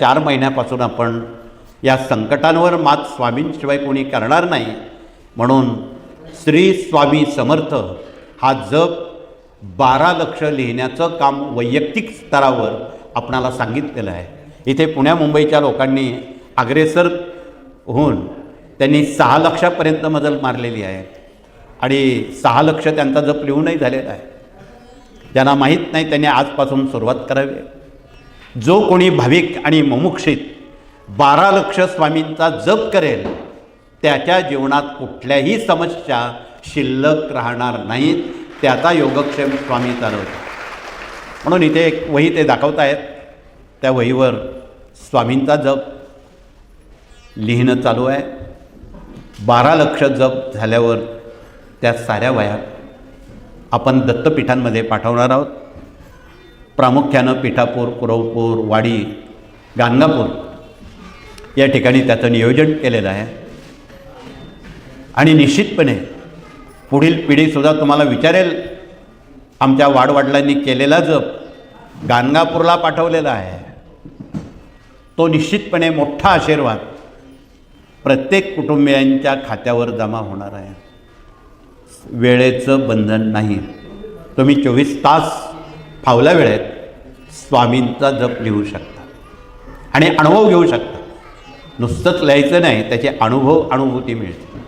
4 महिन्यापासून आपण या संकटांवर मात स्वामींशिवाय कोणी करणार नाही, म्हणून श्री स्वामी समर्थ हा जप 12 लक्ष लिहिण्याचं काम वैयक्तिक स्तरावर आपणाला सांगितलेलं आहे. इथे पुण्या मुंबईच्या लोकांनी अग्रेसर होऊन त्यांनी 6 लक्षापर्यंत मजल मारलेली आहे आणि 6 लक्ष त्यांचा जप लिहूनही झालेला आहे. ज्यांना माहीत नाही त्यांनी आजपासून सुरुवात करावी. जो कोणी भाविक आणि मुमुक्षित 12 लक्ष स्वामींचा जप करेल त्याच्या जीवनात कुठल्याही समस्या शिल्लक राहणार नाहीत. त्याचा योगक्षेम स्वामी चालवतात. म्हणून इथे एक वही ते दाखवत आहेत. त्या वहीवर स्वामींचा जप लिहिणं चालू आहे. 12 लक्ष जप झाल्यावर त्या साऱ्या वह्या आपण दत्तपीठांमध्ये पाठवणार आहोत. प्रामुख्यानं पिठापूर, कुरवपूर, वाडी, गाणगापूर या ठिकाणी त्याचं नियोजन केलेलं आहे. आणि निश्चितपणे पुढील पिढीसुद्धा तुम्हाला विचारेल, आमच्या वाडवडिलांनी केलेला जप गाणगापूरला पाठवलेला आहे. तो निश्चितपणे मोठा आशीर्वाद प्रत्येक कुटुंबियांच्या खात्यावर जमा होणार आहे. वेळेचं बंधन नाही. तुम्ही 24 तास फावल्या वेळेत स्वामींचा जप लिहू शकता आणि अनुभव घेऊ शकता. नुसतंच लिहायचं नाही, त्याचे अनुभूती मिळते.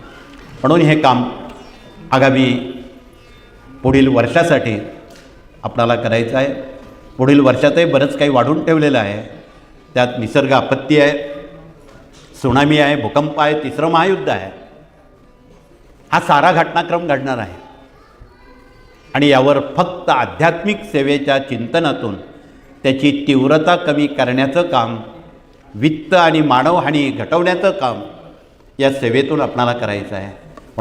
म्हणून हे काम आगामी पुढील वर्षासाठी आपल्याला करायचं आहे. पुढील वर्षातही बरंच काही वाढून ठेवलेलं आहे. त्यात निसर्ग आपत्ती आहे, सुनामी आहे, भूकंप आहे, 3रं महायुद्ध आहे. हा सारा घटनाक्रम घडणार आहे आणि यावर फक्त आध्यात्मिक सेवेच्या चिंतनातून त्याची तीव्रता कमी करण्याचं काम, वित्त आणि मानवहानी घटवण्याचं काम या सेवेतून आपणाला करायचं आहे.